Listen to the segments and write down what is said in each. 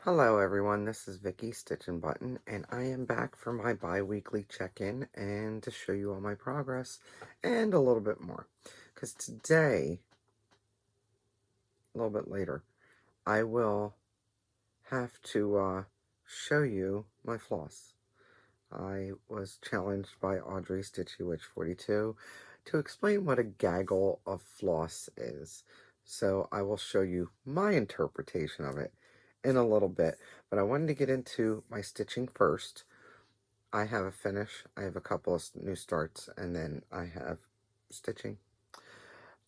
Hello everyone, this is Valkyrie StitchNButton, and I am back for my bi-weekly check-in and to show you all my progress and a little bit more. Because today, a little bit later, I will have to show you my floss. I was challenged by Audrey Stitchywitch42 to explain what a gaggle of floss is. So I will show you my interpretation of it in a little bit, but I wanted to get into my stitching first. I have a finish, I have a couple of new starts, and then I have stitching.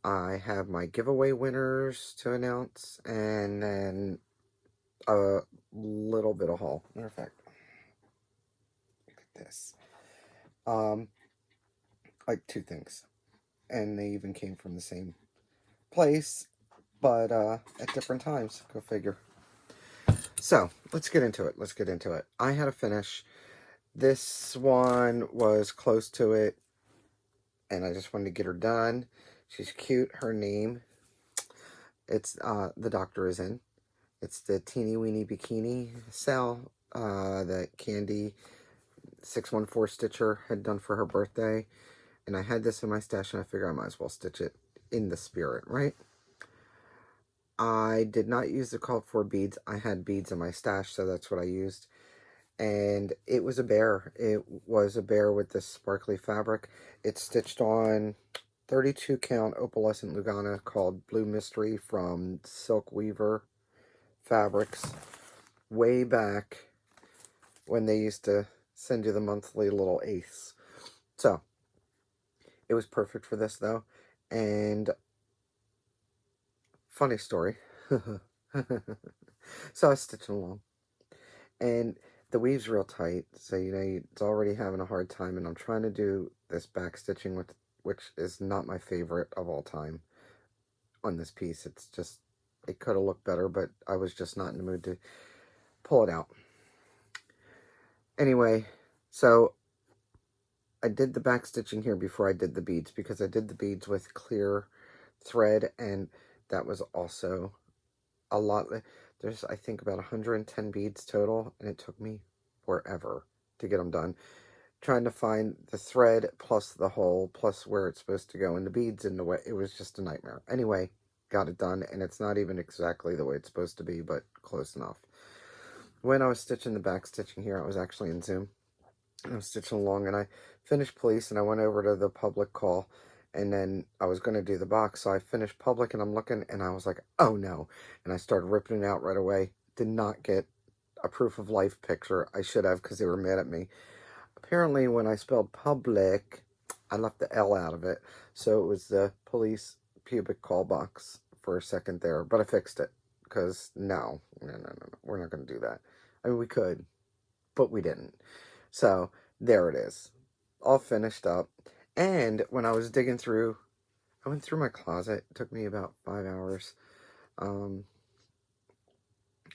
I have my giveaway winners to announce, and then a little bit of haul. Matter of fact, look at this. Like two things, and they even came from the same place, but at different times. Go figure. So let's get into it. I had a finish. This one was close to it, and I just wanted to get her done. She's cute. Her name, it's the doctor is in. It's the Teeny Weeny Bikini Cell that Candy 614 Stitcher had done for her birthday. And I had this in my stash, and I figured I might as well stitch it in the spirit, right? I did not use the called for beads. I had beads in my stash, so that's what I used. And it was a bear. It was a bear with this sparkly fabric. It's stitched on 32 count opalescent Lugana called Blue Mystery from Silk Weaver Fabrics way back when they used to send you the monthly little ace. So it was perfect for this though. And funny story. So I was stitching along, and the weave's real tight, so it's already having a hard time, and I'm trying to do this back stitching, which is not my favorite of all time on this piece. It's just, it could have looked better, but I was just not in the mood to pull it out. Anyway, so I did the back stitching here before I did the beads, because I did the beads with clear thread, and that was also a lot. There's, I think, about 110 beads total, and it took me forever to get them done. Trying to find the thread, plus the hole, plus where it's supposed to go, and the beads in the way. It was just a nightmare. Anyway, got it done, and it's not even exactly the way it's supposed to be, but close enough. When I was stitching the back stitching here, I was actually in Zoom, and I was stitching along, and I finished police, and I went over to the public call, and then I was going to do the box, so I finished public, and I'm looking, and I was like, oh no, and I started ripping it out right away. Did not get a proof of life picture. I should have, because they were mad at me. Apparently, when I spelled public, I left the L out of it, so it was the police pubic call box for a second there, but I fixed it, because no, we're not going to do that. I mean, we could, but we didn't. So, there it is. All finished up. And when I was digging through, I went through my closet. It took me about 5 hours. I've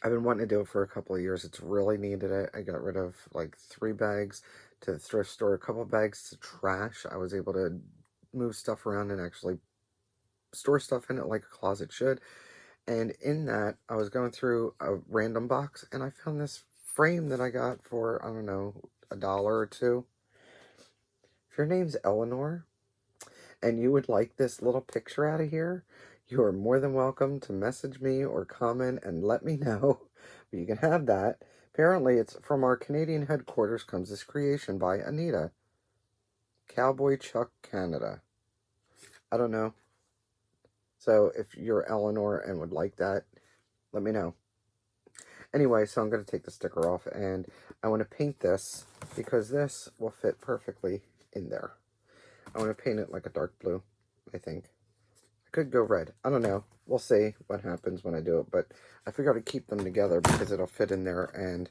been wanting to do it for a couple of years. It's really needed it. I got rid of like 3 bags to the thrift store, a couple of bags to trash. I was able to move stuff around and actually store stuff in it like a closet should. And in that, I was going through a random box, and I found this frame that I got for, I don't know, $1 or $2. If your name's Eleanor, and you would like this little picture out of here, you are more than welcome to message me or comment and let me know. But you can have that. Apparently, it's from our Canadian headquarters comes this creation by Anita. Cowboy Chuck, Canada. I don't know. So if you're Eleanor and would like that, let me know. Anyway, so I'm going to take the sticker off, and I want to paint this because this will fit perfectly in there. I want to paint it like a dark blue, I think. I could go red. I don't know. We'll see what happens when I do it, but I figured I'd keep them together because it'll fit in there, and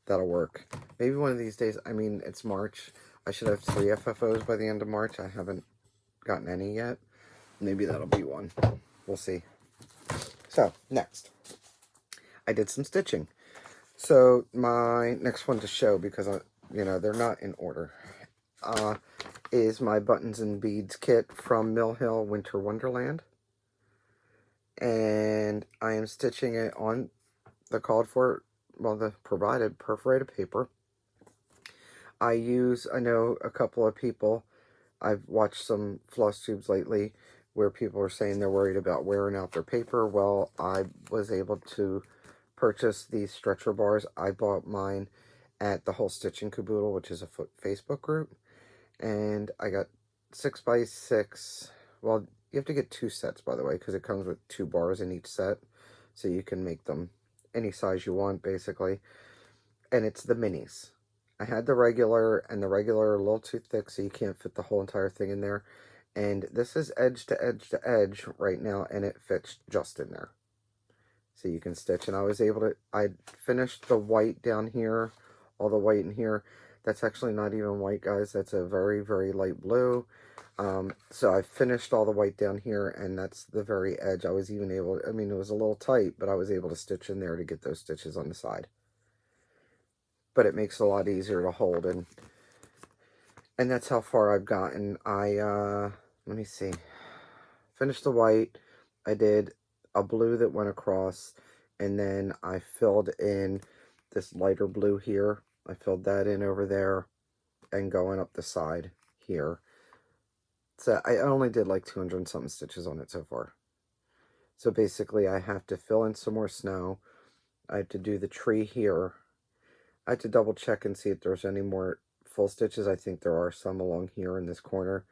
that'll work. Maybe one of these days, I mean, it's March. I should have 3 FFOs by the end of March. I haven't gotten any yet. Maybe that'll be one. We'll see. So, next. I did some stitching. So, my next one to show, because, they're not in order, is my Buttons and Beads kit from Mill Hill Winter Wonderland. And I am stitching it on the called for well, the provided perforated paper. I know a couple of people, I've watched some floss tubes lately where people are saying they're worried about wearing out their paper. Well, I was able to purchase these stretcher bars. I bought mine at the Whole Stitch and Caboodle, which is a Facebook group. And I got 6x6. Well, you have to get 2 sets, by the way, because it comes with 2 bars in each set. So you can make them any size you want, basically. And it's the minis. I had the regular, and the regular are a little too thick, so you can't fit the whole entire thing in there. And this is edge to edge to edge right now, and it fits just in there. So you can stitch, and I finished the white down here, all the white in here. That's actually not even white, guys. That's a very, very light blue. So I finished all the white down here, and that's the very edge. I was even able, I mean, it was a little tight, but I was able to stitch in there to get those stitches on the side. But it makes it a lot easier to hold, and that's how far I've gotten. Let me see, finished the white. I did a blue that went across, and then I filled in this lighter blue here. I filled that in over there and going up the side here. So I only did like 200 and something stitches on it so far. So basically I have to fill in some more snow. I have to do the tree here. I have to double check and see if there's any more full stitches. I think there are some along here in this corner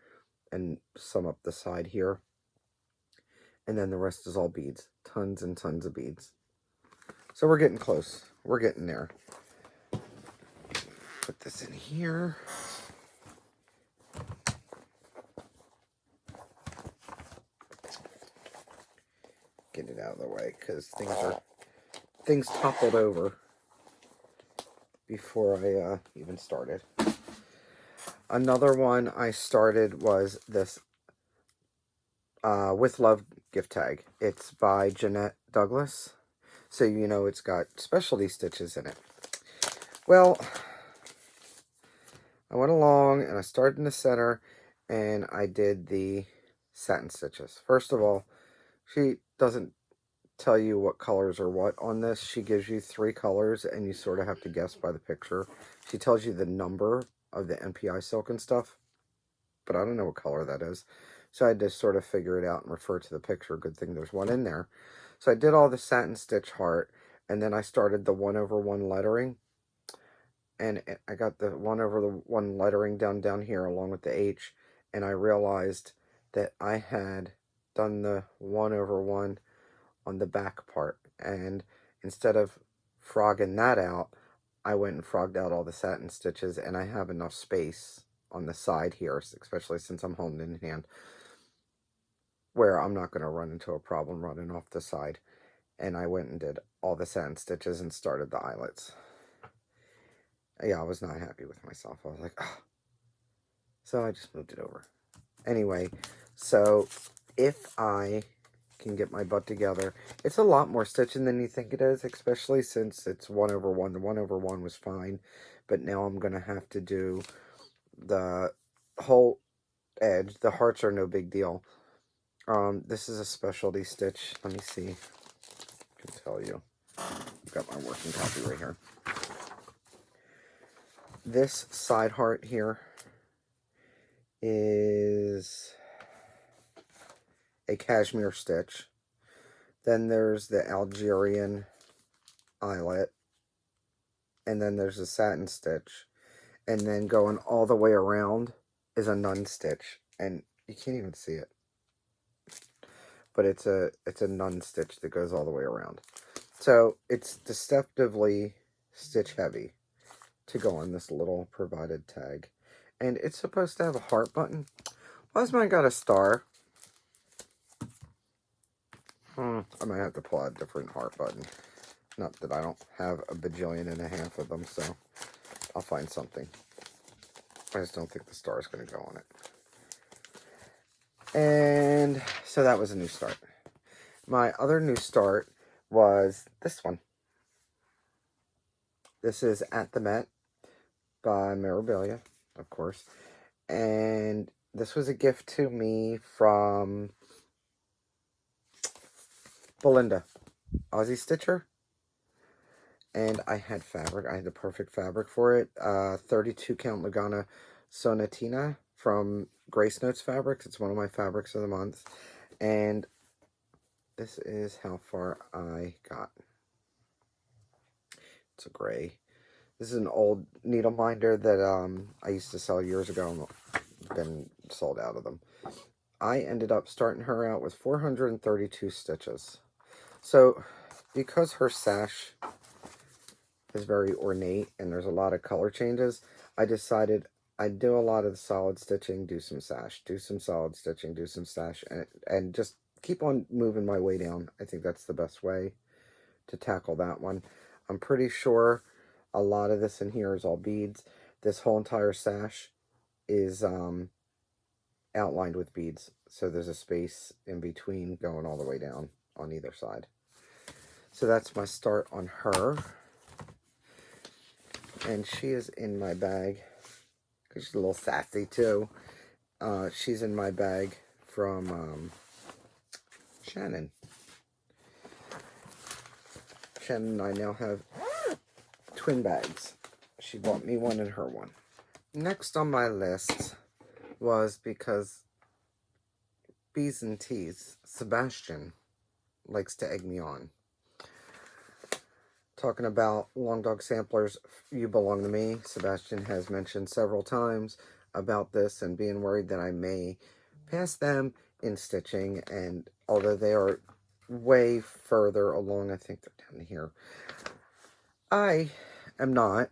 and some up the side here. And then the rest is all beads. Tons and tons of beads. So we're getting close. We're getting there. Put this in here. Get it out of the way because things toppled over before I even started. Another one I started was this With Love gift tag. It's by Jeanette Douglas. So you know it's got specialty stitches in it. Well, I went along and I started in the center and I did the satin stitches. First of all, she doesn't tell you what colors are what on this. She gives you 3 colors and you sort of have to guess by the picture. She tells you the number of the NPI silk and stuff, but I don't know what color that is. So I had to sort of figure it out and refer to the picture. Good thing there's one in there. So I did all the satin stitch heart, and then I started the 1/1 lettering. And I got the 1/1 lettering down here along with the H, and I realized that I had done the 1/1 on the back part, and instead of frogging that out, I went and frogged out all the satin stitches, and I have enough space on the side here, especially since I'm holding in hand, where I'm not going to run into a problem running off the side. And I went and did all the satin stitches and started the eyelets. Yeah, I was not happy with myself. I was like, oh. So I just moved it over. Anyway, so if I can get my butt together, it's a lot more stitching than you think it is, especially since it's 1/1. The 1/1 was fine, but now I'm going to have to do the whole edge. The hearts are no big deal. This is a specialty stitch. Let me see. I can tell you. I've got my working copy right here. This side heart here is a cashmere stitch. Then there's the Algerian eyelet. And then there's a satin stitch. And then going all the way around is a nun stitch. And you can't even see it. But it's a nun stitch that goes all the way around. So it's deceptively stitch heavy to go on this little provided tag. And it's supposed to have a heart button. Why has mine got a star? I might have to pull out a different heart button. Not that I don't have a bajillion and a half of them, so I'll find something. I just don't think the star is going to go on it. And so that was a new start. My other new start was this one. This is At the Met by Mirabilia, of course. And this was a gift to me from Belinda, Aussie Stitcher. and I had fabric. I had the perfect fabric for it. 32 count Lugana Sonatina from Grace Notes Fabrics. It's one of my fabrics of the month. And this is how far I got. It's a gray. This is an old needle minder that I used to sell years ago. I've been sold out of them. I ended up starting her out with 432 stitches. So, because her sash is very ornate and there's a lot of color changes, I decided I'd do a lot of the solid stitching, do some sash, do some solid stitching, do some sash, and just keep on moving my way down. I think that's the best way to tackle that one. I'm pretty sure a lot of this in here is all beads. This whole entire sash is outlined with beads, so there's a space in between going all the way down on either side. So that's my start on her, and she is in my bag because she's a little sassy too. She's in my bag from Shannon. Shannon and I now have twin bags. She bought me one and her one. Next on my list was, because B's and T's, Sebastian likes to egg me on. Talking about Long Dog Samplers, You Belong to Me. Sebastian has mentioned several times about this and being worried that I may pass them in stitching, and although they are way further along, I think they're down here, I am not,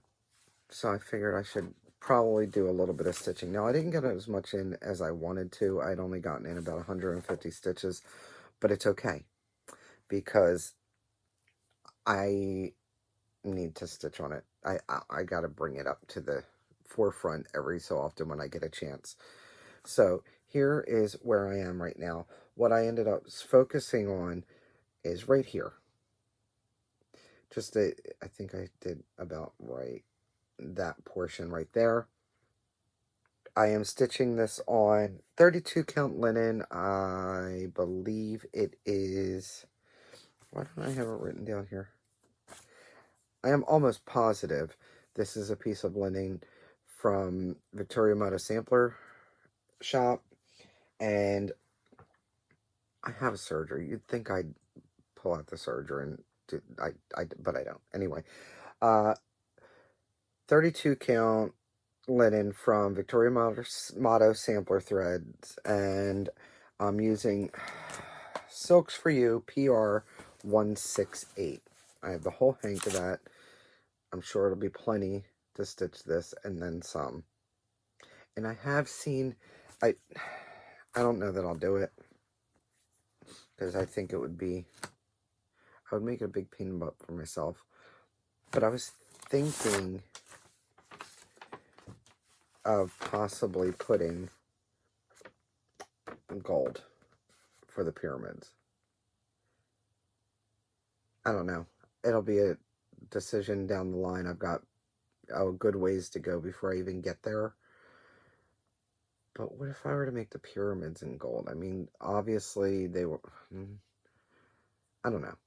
so I figured I should probably do a little bit of stitching. Now, I didn't get as much in as I wanted to. I'd only gotten in about 150 stitches, but it's okay, because I need to stitch on it. I got to bring it up to the forefront every so often when I get a chance. So here is where I am right now. What I ended up focusing on is right here. I think I did about right that portion right there. I am stitching this on 32 count linen. I believe it is, why don't I have it written down here? I am almost positive this is a piece of linen from Victoria Moda Sampler Shop, and I have a serger. You'd think I'd pull out the serger and do, but I don't. Anyway, 32 count linen from Victoria Moda Sampler threads, and I'm using Silks for You PR 168. I have the whole hank of that. I'm sure it'll be plenty to stitch this and then some. And I have seen, I don't know that I'll do it, because I think it would be, I would make it a big pain in the butt for myself. But I was thinking of possibly putting gold for the pyramids. I don't know. It'll be a decision down the line. I've got a good ways to go before I even get there. But what if I were to make the pyramids in gold? I mean, obviously they were, I don't know.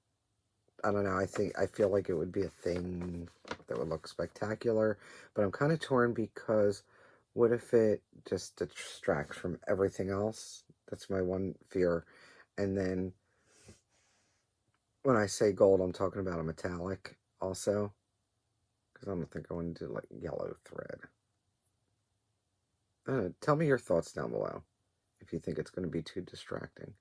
I feel like it would be a thing that would look spectacular, but I'm kind of torn, because what if it just distracts from everything else? That's my one fear. And then when I say gold, I'm talking about a metallic also, because I don't think I want to do like yellow thread. Tell me your thoughts down below if you think it's going to be too distracting.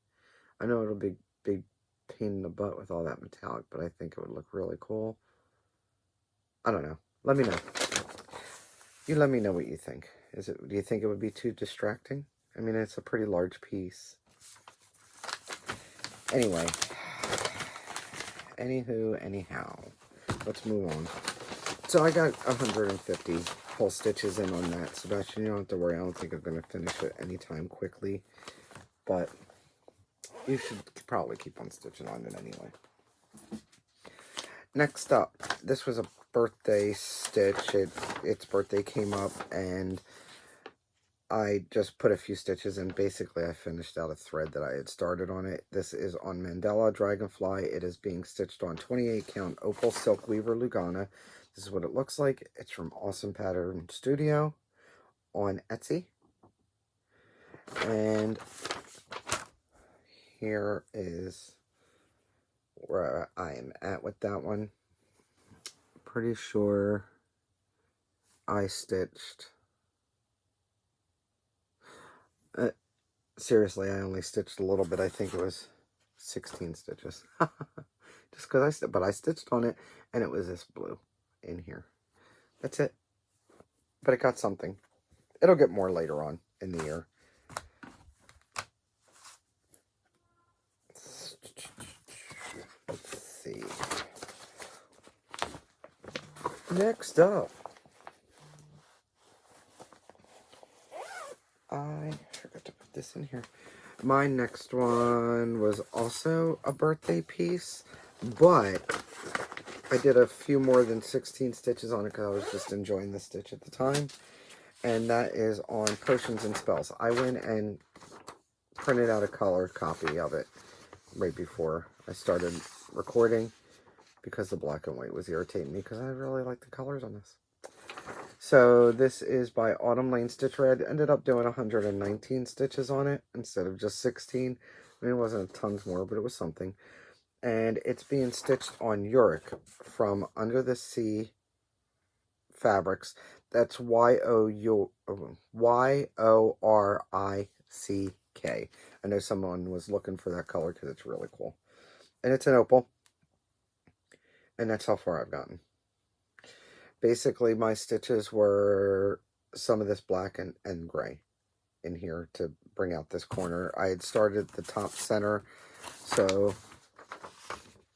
I know it'll be big pain in the butt with all that metallic, but I think it would look really cool. I don't know. Let me know. You let me know what you think. Do you think it would be too distracting? I mean, it's a pretty large piece. Anyway. Anyhow. Let's move on. So I got 150 whole stitches in on that. Sebastian, you don't have to worry. I don't think I'm going to finish it anytime quickly. But you should probably keep on stitching on it anyway. Next up, this was a birthday stitch. Its birthday came up, and I just put a few stitches in. Basically, I finished out a thread that I had started on it. This is on Mandala Dragonfly. It is being stitched on 28 count Opal Silk Weaver Lugana. This is what it looks like. It's from Awesome Pattern Studio on Etsy. And here is where I am at with that one. Pretty sure I stitched... seriously, I only stitched a little bit. I think it was 16 stitches. Just because but I stitched on it, and it was this blue in here. That's it. But it got something. It'll get more later on in the year. Let's see. Next up, I forgot to put this in here. My next one was also a birthday piece, but I did a few more than 16 stitches on it because I was just enjoying the stitch at the time. And that is on Potions and Spells. I went and printed out a colored copy of it right before I started recording because the black and white was irritating me because I really like the colors on this. So this is by Autumn Lane Stitch Red. Ended up doing 119 stitches on it instead of just 16. I mean, it wasn't tons more, but it was something. And it's being stitched on Yorick from Under the Sea Fabrics. That's Y-O-R-I-C-K. I know someone was looking for that color because it's really cool. And it's an opal. And that's how far I've gotten. Basically, my stitches were some of this black and gray in here to bring out this corner. I had started the top center, so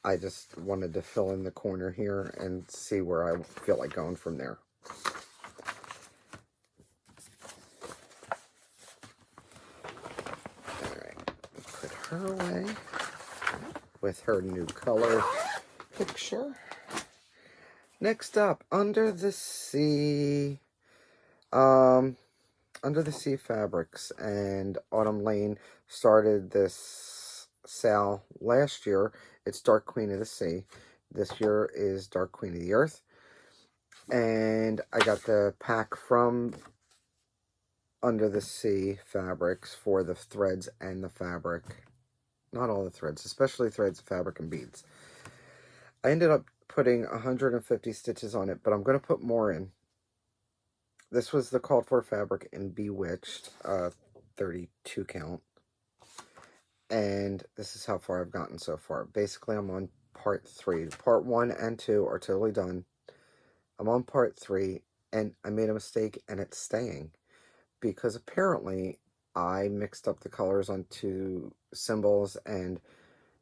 I just wanted to fill in the corner here and see where I feel like going from there. Alright, put her away with her new color picture. Next up, Under the Sea Fabrics, and Autumn Lane started this sale last year. It's Dark Queen of the Sea. This year is Dark Queen of the Earth. And I got the pack from Under the Sea Fabrics for the threads and the fabric. Not all the threads, especially threads, fabric, and beads. I ended up putting 150 stitches on it, but I'm going to put more in. This was the called for fabric in Bewitched, 32 count. And this is how far I've gotten so far. Basically, I'm on part 3. Part 1 and 2 are totally done. I'm on part 3, and I made a mistake, and it's staying. Because apparently, I mixed up the colors on 2 symbols, and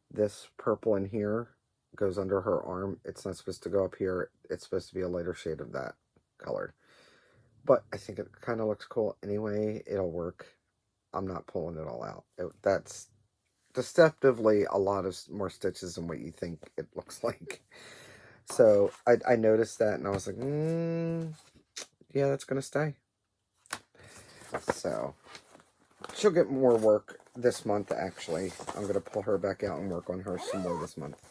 this purple in here goes under her arm. It's not supposed to go up here. It's supposed to be a lighter shade of that color. But I think it kind of looks cool anyway. It'll work. I'm not pulling it all out. That's deceptively a lot of more stitches than what you think it looks like. So I noticed that, and I was like, yeah, that's going to stay. So she'll get more work this month, actually. I'm going to pull her back out and work on her some more this month.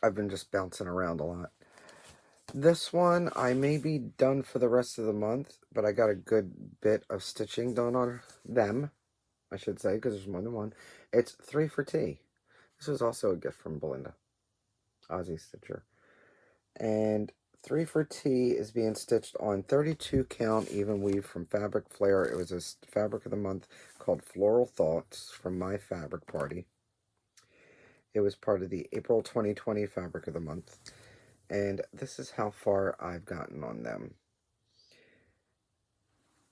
I've been just bouncing around a lot. This one, I may be done for the rest of the month, but I got a good bit of stitching done on them, I should say, because there's more than one. It's 3 for Tea. This was also a gift from Belinda, Aussie Stitcher. And 3 for Tea is being stitched on 32 count even weave from Fabric Flair. It was a fabric of the month called Floral Thoughts from my fabric party. It was part of the April 2020 Fabric of the Month. And this is how far I've gotten on them.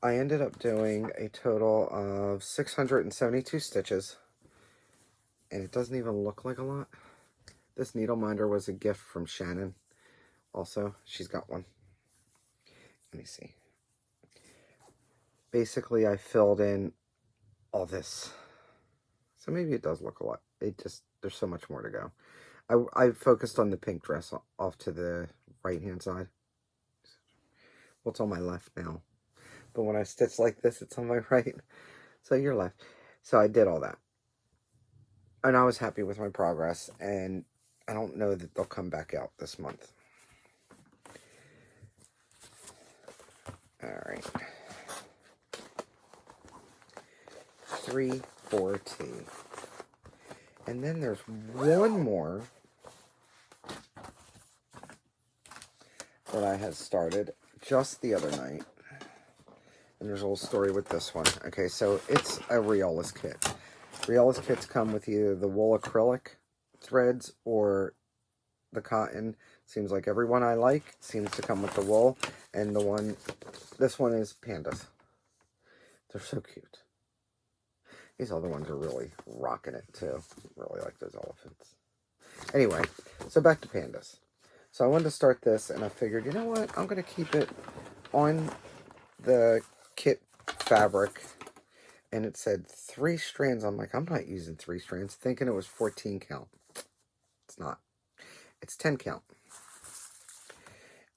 I ended up doing a total of 672 stitches. And it doesn't even look like a lot. This needle minder was a gift from Shannon. Also, she's got one. Let me see. Basically, I filled in all this. So maybe it does look a lot. There's so much more to go. I focused on the pink dress off to the right-hand side. Well, it's on my left now. but when I stitch like this, it's on my right. So you're left. So I did all that. And I was happy with my progress, and I don't know that they'll come back out this month. Alright. 3/4T. And then there's one more that I had started just the other night. And there's a little story with this one. Okay, so it's a Riolis kit. Riolis kits come with either the wool acrylic threads or the cotton. Seems like every one I like seems to come with the wool. And this one is pandas. They're so cute. These other ones are really rocking it too. Really like those elephants. Anyway, so back to pandas. So I wanted to start this, and I figured, you know what? I'm going to keep it on the kit fabric. And it said 3 strands. I'm like, I'm not using 3 strands, thinking it was 14 count. It's not. It's 10 count.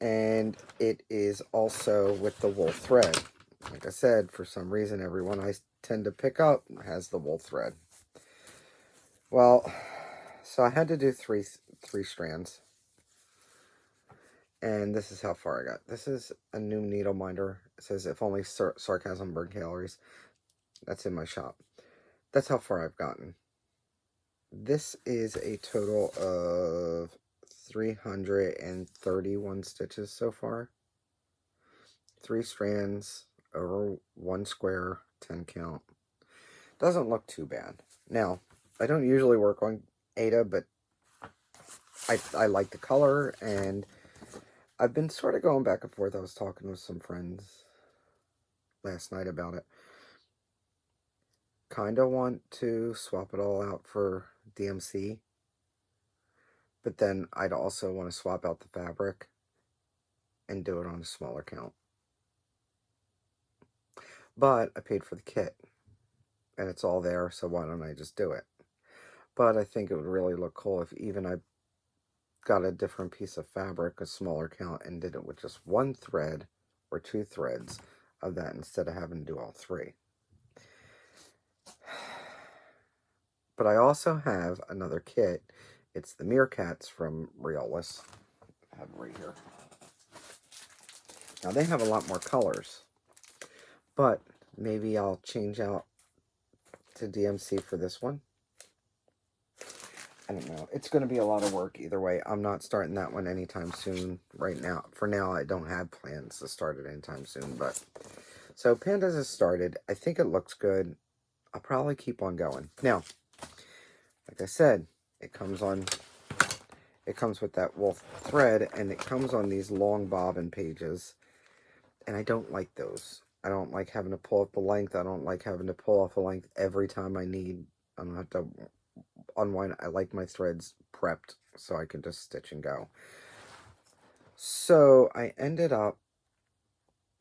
And it is also with the wool thread. Like I said, for some reason, every one I tend to pick up has the wool thread. Well, so I had to do three strands. And this is how far I got. This is a new needle minder. It says, if only sarcasm burned calories. That's in my shop. That's how far I've gotten. This is a total of 331 stitches so far. 3 strands over 1 square, 10 count. Doesn't look too bad. Now, I don't usually work on Ada, but I like the color, and I've been sort of going back and forth. I was talking with some friends last night about it. Kind of want to swap it all out for DMC, but then I'd also want to swap out the fabric and do it on a smaller count. But I paid for the kit, and it's all there, so why don't I just do it? But I think it would really look cool if even I got a different piece of fabric, a smaller count, and did it with just 1 thread or 2 threads of that instead of having to do all 3. But I also have another kit. It's the Meerkats from Riolis. I have it right here. Now, they have a lot more colors, but maybe I'll change out to DMC for this one. I don't know. It's going to be a lot of work either way. I'm not starting that one anytime soon right now. For now, I don't have plans to start it anytime soon. But so Pandas has started. I think it looks good. I'll probably keep on going. Now, like I said, it comes with that wool thread, and it comes on these long bobbin pages. And I don't like those. I don't like having to pull up the length. I don't like having to pull off a length every time I need. I don't have to unwind. I like my threads prepped so I can just stitch and go. So I ended up,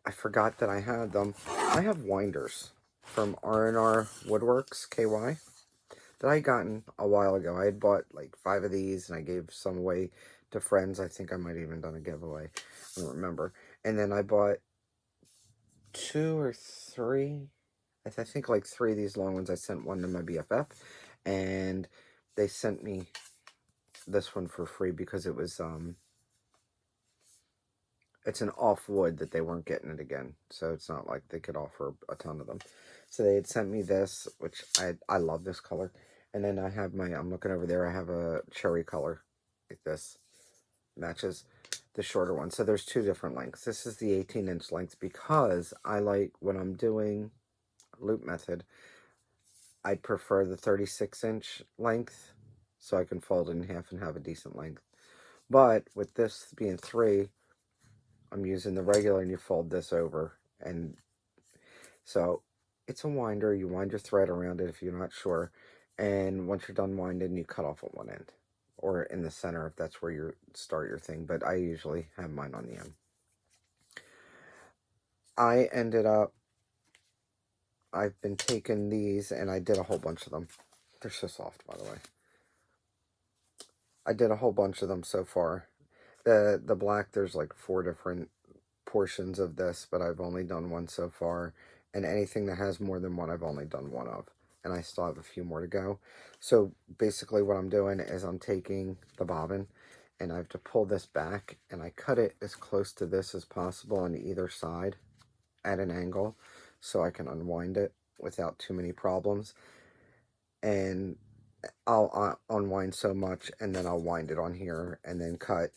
I forgot that I had them. I have winders from R&R Woodworks, KY, that I gotten a while ago. I had bought like 5 of these, and I gave some away to friends. I think I might have even done a giveaway. I don't remember. And then I bought 2 or 3, I think like 3 of these long ones. I sent one to my BFF, and they sent me this one for free because it was, it's an off wood that they weren't getting it again. So it's not like they could offer a ton of them. So they had sent me this, which I love this color. And then I have I'm looking over there, I have a cherry color like this. Matches the shorter one. So there's 2 different lengths. This is the 18-inch length because I like, when I'm doing loop method, I prefer the 36-inch length so I can fold it in half and have a decent length. But with this being 3, I'm using the regular, and you fold this over. And so it's a winder. You wind your thread around it if you're not sure. And once you're done winding, you cut off at one end. Or in the center if that's where you start your thing. But I usually have mine on the end. I ended up, I've been taking these, and I did a whole bunch of them. They're so soft, by the way. I did a whole bunch of them so far. The black, there's like 4 different portions of this, but I've only done one so far. And anything that has more than one, I've only done one of. And I still have a few more to go. So basically what I'm doing is I'm taking the bobbin and I have to pull this back and I cut it as close to this as possible on either side at an angle so I can unwind it without too many problems. And I'll unwind so much and then I'll wind it on here and then cut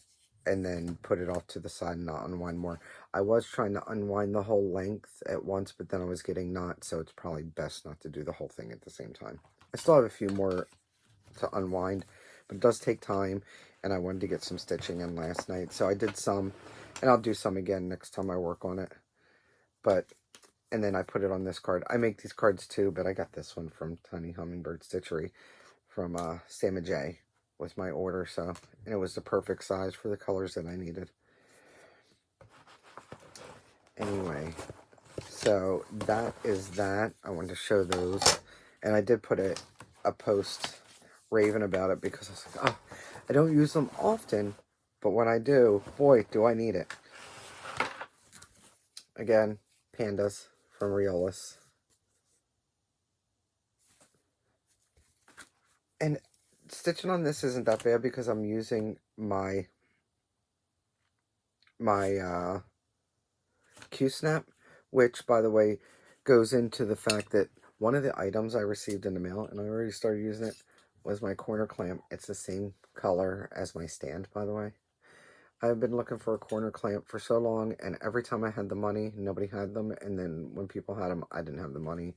and then put it off to the side and not unwind more. I was trying to unwind the whole length at once, but then I was getting knots, so it's probably best not to do the whole thing at the same time. I still have a few more to unwind, but it does take time, and I wanted to get some stitching in last night, so I did some, and I'll do some again next time I work on it. And then I put it on this card. I make these cards too, but I got this one from Tiny Hummingbird Stitchery from Sam & J with my order, so, and it was the perfect size for the colors that I needed. Anyway, so that is that. I wanted to show those, and I did put a post raving about it because I was like, oh, I don't use them often, but when I do, boy, do I need it. Again, pandas from Riolis. And stitching on this isn't that bad because I'm using my Q-snap, which, by the way, goes into the fact that one of the items I received in the mail, and I already started using it, was my corner clamp. It's the same color as my stand, by the way. I've been looking for a corner clamp for so long, and every time I had the money, nobody had them, and then when people had them, I didn't have the money.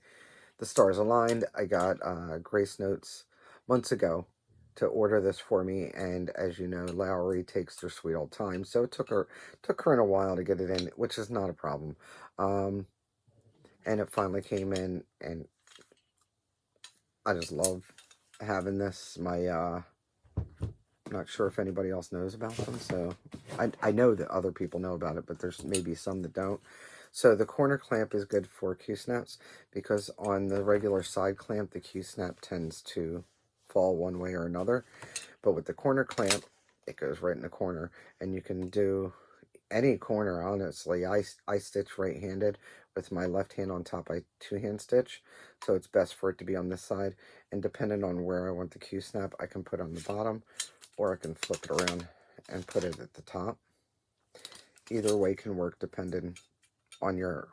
The stars aligned. I got Grace Notes months ago to order this for me, and as you know, Lowry takes their sweet old time, so it took her in a while to get it in, which is not a problem. And it finally came in, and I just love having this. I'm not sure if anybody else knows about them, so I know that other people know about it, but there's maybe some that don't. So the corner clamp is good for Q-snaps because on the regular side clamp, the Q-snap tends to fall one way or another. But with the corner clamp, it goes right in the corner, and you can do any corner, honestly. I stitch right-handed with my left hand on top. I two-hand stitch, so it's best for it to be on this side. And depending on where I want the Q-snap, I can put on the bottom, or I can flip it around and put it at the top. Either way can work depending on your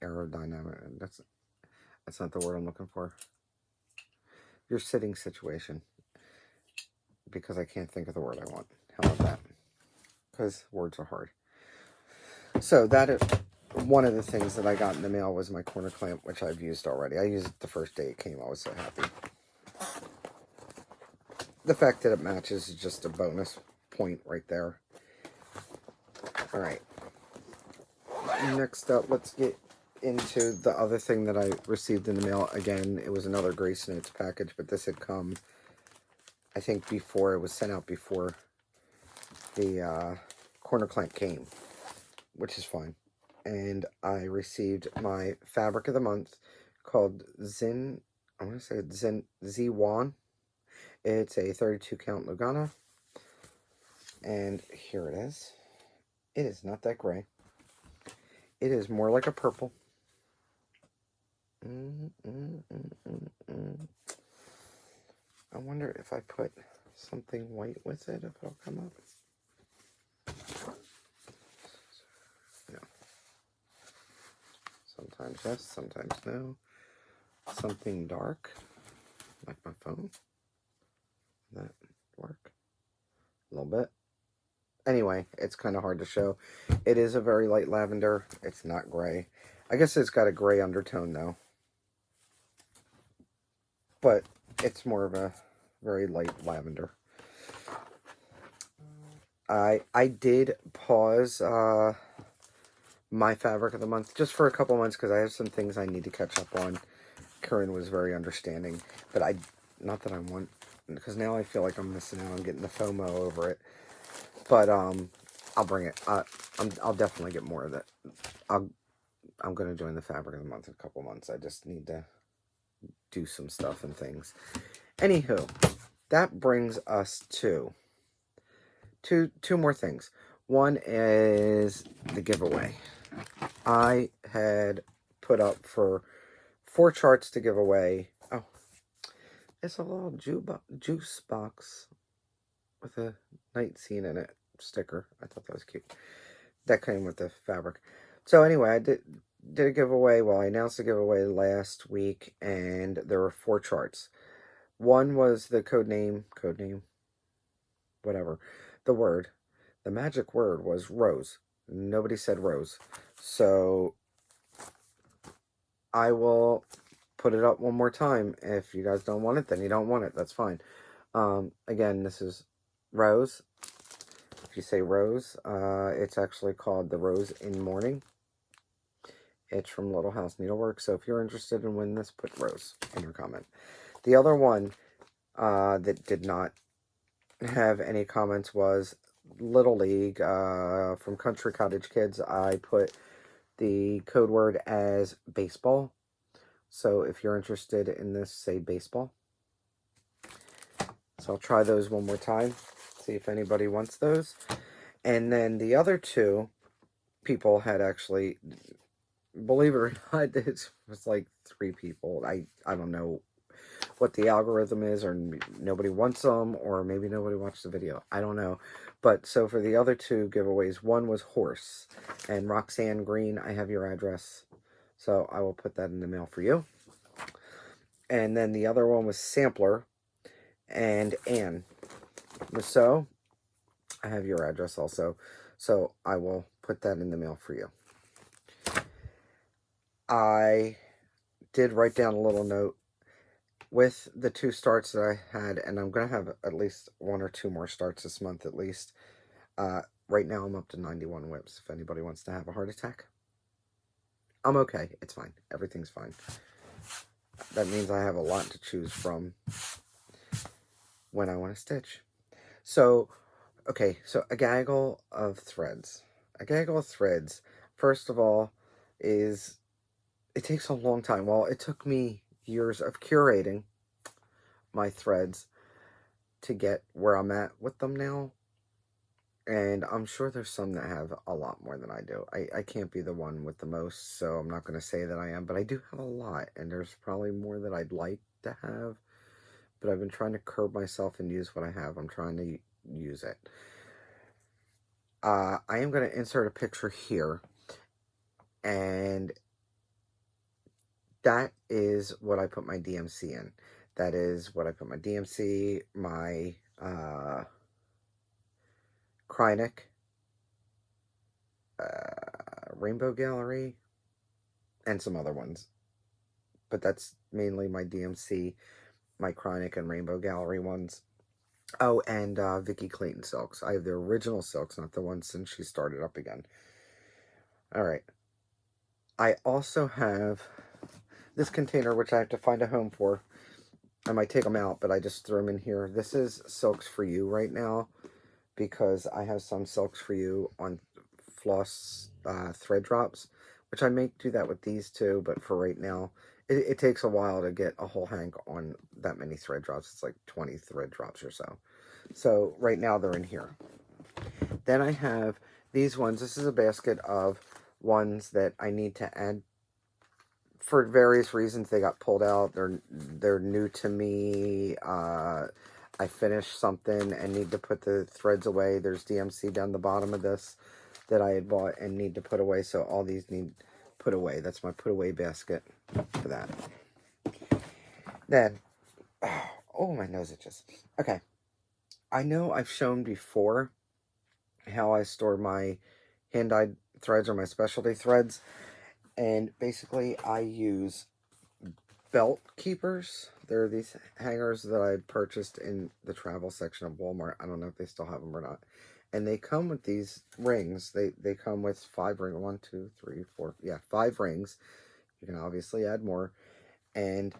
aerodynamic. That's not the word I'm looking for. Your sitting situation. Because I can't think of the word I want. How about that? Because words are hard. So that is one of the things that I got in the mail was my corner clamp, which I've used already. I used it the first day it came. I was so happy. The fact that it matches is just a bonus point right there. Alright. Next up, let's get into the other thing that I received in the mail. Again, it was another Grace Notes package, but this had come, I think, before it was sent out before the corner clamp came, which is fine. And I received my fabric of the month called Zin, I want to say it's Z1. It's a 32 count Lugana. And here it is. It is not that gray. It is more like a purple. I wonder if I put something white with it, if it'll come up. No. Sometimes yes, sometimes no. Something dark, like my phone. That work? A little bit. Anyway, it's kind of hard to show. It is a very light lavender. It's not gray. I guess it's got a gray undertone, though. But it's more of a very light lavender. I did pause my fabric of the month just for a couple months because I have some things I need to catch up on. Karen was very understanding. But not that I want, because now I feel like I'm missing out on getting the FOMO over it. But I'll bring it. I'll definitely get more of it. I'm going to join the fabric of the month in a couple months. I just need to do some stuff and things. Anywho, that brings us to two more things. One is the giveaway. I had put up for 4 charts to give away. Oh, it's a little juice box with a night scene in it sticker. I thought that was cute. That came with the fabric. So anyway, I did a giveaway. Well, I announced the giveaway last week, and there were 4 charts. One was the code name, whatever. The magic word was rose. Nobody said rose. So I will put it up one more time. If you guys don't want it, then you don't want it. That's fine. Again, this is rose. If you say rose, it's actually called the Rose in Morning. It's from Little House Needlework. So if you're interested in winning this, put rose in your comment. The other one that did not have any comments was Little League from Country Cottage Kids. I put the code word as baseball. So if you're interested in this, say baseball. So I'll try those one more time. See if anybody wants those. And then the other 2 people had actually, believe it or not, it was like 3 people. I don't know what the algorithm is, or nobody wants them, or maybe nobody watched the video. I don't know. But so for the other 2 giveaways, one was horse. And Roxanne Green, I have your address. So I will put that in the mail for you. And then the other one was sampler. And Anne. So I have your address also. So I will put that in the mail for you. I did write down a little note with the 2 starts that I had, and I'm going to have at least 1 or 2 more starts this month at least. Right now I'm up to 91 whips. If anybody wants to have a heart attack, I'm okay. It's fine. Everything's fine. That means I have a lot to choose from when I want to stitch. So, okay, so a gaggle of threads. A gaggle of threads, first of all, it takes a long time. Well, it took me years of curating my threads to get where I'm at with them now. And I'm sure there's some that have a lot more than I do. I can't be the one with the most, so I'm not going to say that I am. But I do have a lot, and there's probably more that I'd like to have. But I've been trying to curb myself and use what I have. I'm trying to use it. I am going to insert a picture here. And that is what I put my DMC in. That is what I put my DMC, my Krynic, Rainbow Gallery, and some other ones. But that's mainly my DMC, my Krynic and Rainbow Gallery ones. Oh, and Vicky Clayton silks. I have the original silks, not the ones since she started up again. Alright. I also have this container, which I have to find a home for. I might take them out, but I just threw them in here. This is Silks for You right now, because I have some Silks for You on floss thread drops, which I may do that with these too, but for right now, it takes a while to get a whole hank on that many thread drops. It's like 20 thread drops or so. So right now they're in here. Then I have these ones. This is a basket of ones that I need to add. For various reasons, they got pulled out. They're new to me. I finished something and need to put the threads away. There's DMC down the bottom of this that I had bought and need to put away. So all these need put away. That's my put away basket for that. Then, oh, my nose itches. Okay. I know I've shown before how I store my hand-dyed threads or my specialty threads. And basically, I use belt keepers. There are these hangers that I purchased in the travel section of Walmart. I don't know if they still have them or not. And they come with these rings. They come with 5 rings. 1, 2, 3, 4. Yeah, 5 rings. You can obviously add more. And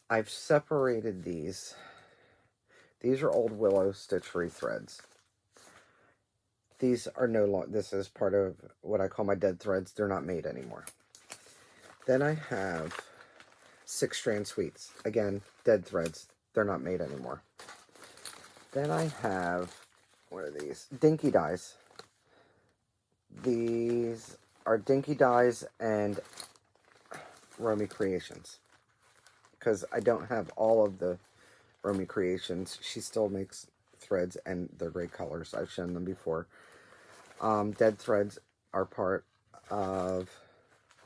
I've separated these. These are old Willow Stitchery threads. These are no longer, this is part of what I call my dead threads. They're not made anymore. Then I have 6-strand sweets. Again, dead threads. They're not made anymore. Then I have, what are these? Dinky dyes. These are Dinky Dyes and Romy Creations. Because I don't have all of the Romy Creations. She still makes threads, and they're great colors. I've shown them before. Dead threads are part of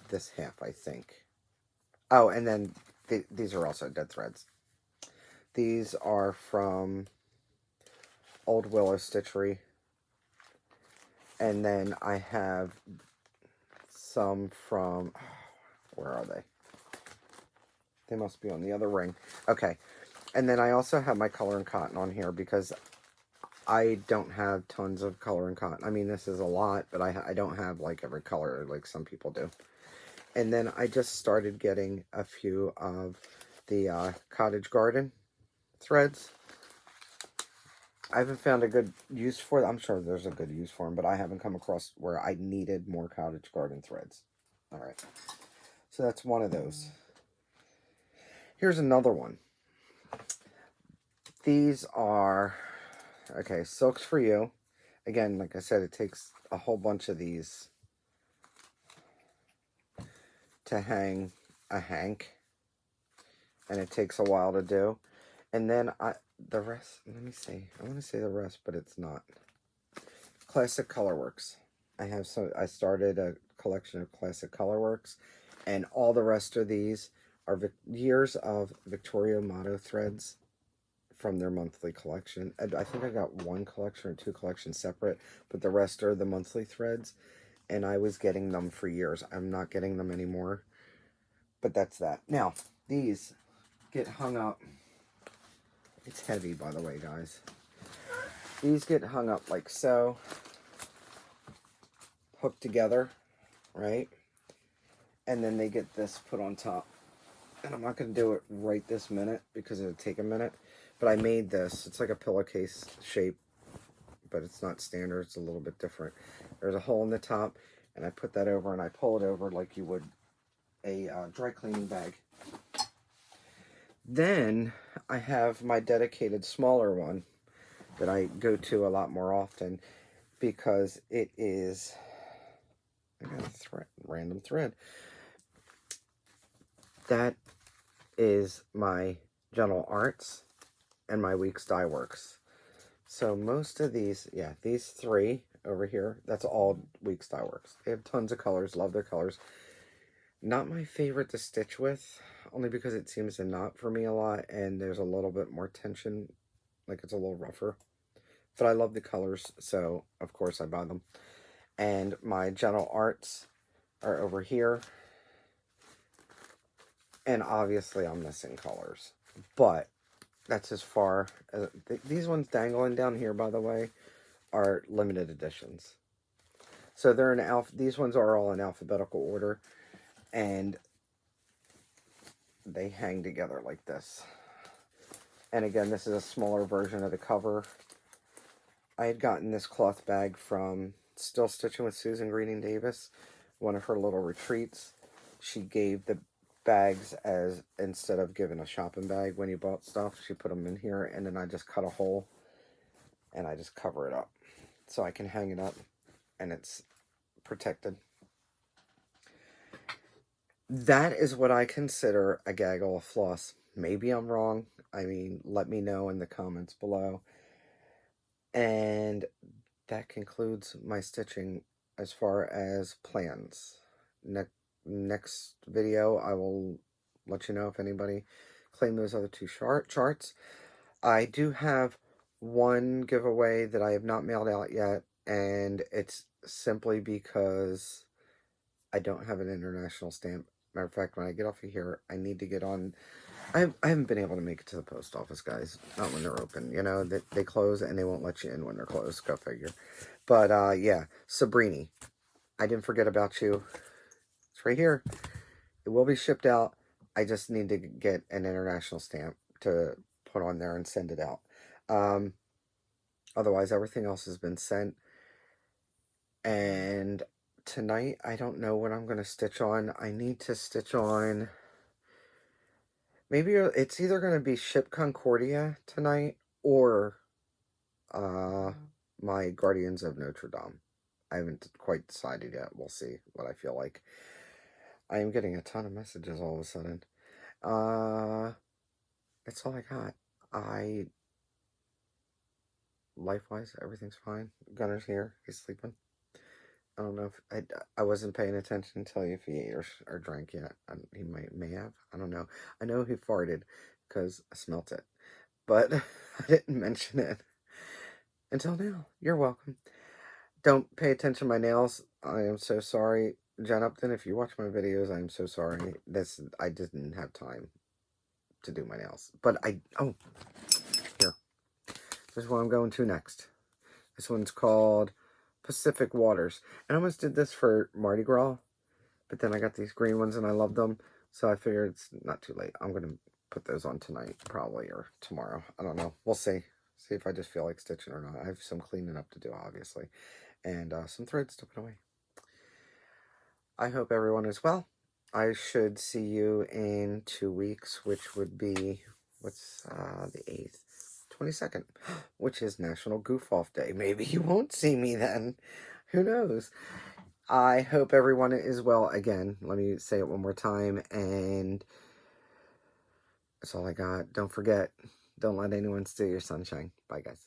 this half, I think. Oh, and then these are also dead threads. These are from Old Willow Stitchery. And then I have some from, where are they? They must be on the other ring. Okay. And then I also have my color and cotton on here because I don't have tons of color and cotton. I mean, this is a lot, but I don't have like every color like some people do. And then I just started getting a few of the Cottage Garden threads. I haven't found a good use for them. I'm sure there's a good use for them, but I haven't come across where I needed more Cottage Garden threads. All right. So that's one of those. Here's another one. These are, okay, Silks for You. Again, like I said, it takes a whole bunch of these to hang a hank. And it takes a while to do. And then the rest, let me see. I want to say the rest, but it's not. Classic Colorworks. I started a collection of Classic Colorworks, and all the rest of these are years of Victoria Motto threads from their monthly collection. I think I got one collection or two collections separate, but the rest are the monthly threads, and I was getting them for years. I'm not getting them anymore, but that's that. Now, these get hung up. It's heavy, by the way, guys. These get hung up like so, hooked together, right? And then they get this put on top. And I'm not going to do it right this minute because it'll take a minute. But I made this. It's like a pillowcase shape, but it's not standard. It's a little bit different. There's a hole in the top, and I put that over, and I pull it over like you would a dry cleaning bag. Then I have my dedicated smaller one that I go to a lot more often because it is, I got a random thread. That is my Gentle Arts and my Weeks Dye Works. So most of these, yeah, these three over here, that's all Weeks Dye Works. They have tons of colors, love their colors. Not my favorite to stitch with, only because it seems to knot for me a lot, and there's a little bit more tension, like it's a little rougher. But I love the colors, so of course I buy them. And my Gentle Arts are over here. And obviously I'm missing colors, but that's as far as, these ones dangling down here, by the way, are limited editions. So they're in these ones are all in alphabetical order, and they hang together like this. And again, this is a smaller version of the cover. I had gotten this cloth bag from Still Stitching with Susan Greening Davis, one of her little retreats. She gave the bags as, instead of giving a shopping bag when you bought stuff, she put them in here, and then I just cut a hole and I just cover it up so I can hang it up and it's protected. That is what I consider a gaggle of floss. Maybe I'm wrong. I mean, let me know in the comments below. And that concludes my stitching as far as plans. Next video, I will let you know if anybody claimed those other two charts. I do have one giveaway that I have not mailed out yet, and it's simply because I don't have an international stamp. Matter of fact, when I get off of here, I need to get on. I haven't been able to make it to the post office, guys. Not when they're open. You know, they close and they won't let you in when they're closed. Go figure. But, yeah. Sabrini, I didn't forget about you. It's right here. It will be shipped out. I just need to get an international stamp to put on there and send it out. Otherwise, everything else has been sent. And tonight, I don't know what I'm going to stitch on. I need to stitch on... Maybe it's either going to be Ship Concordia tonight or my Guardians of Notre Dame. I haven't quite decided yet. We'll see what I feel like. I am getting a ton of messages all of a sudden. That's all I got. Life-wise, everything's fine. Gunner's here. He's sleeping. I don't know if I wasn't paying attention to tell you if he ate or drank yet. He may have. I don't know. I know he farted because I smelt it, but I didn't mention it until now. You're welcome. Don't pay attention to my nails. I am so sorry, Jen Upton. If you watch my videos, I am so sorry. I didn't have time to do my nails, but here. This is what I'm going to next. This one's called Pacific Waters. And I almost did this for Mardi Gras, but then I got these green ones and I love them. So I figured it's not too late. I'm going to put those on tonight, probably, or tomorrow. I don't know. We'll see. See if I just feel like stitching or not. I have some cleaning up to do, obviously. And some threads to put away. I hope everyone is well. I should see you in 2 weeks, which would be, what's the 8th? 22nd, which is National Goof Off Day. Maybe you won't see me then. Who knows? I hope everyone is well. Again, let me say it one more time, and that's all I got. Don't forget, don't let anyone steal your sunshine. Bye, guys.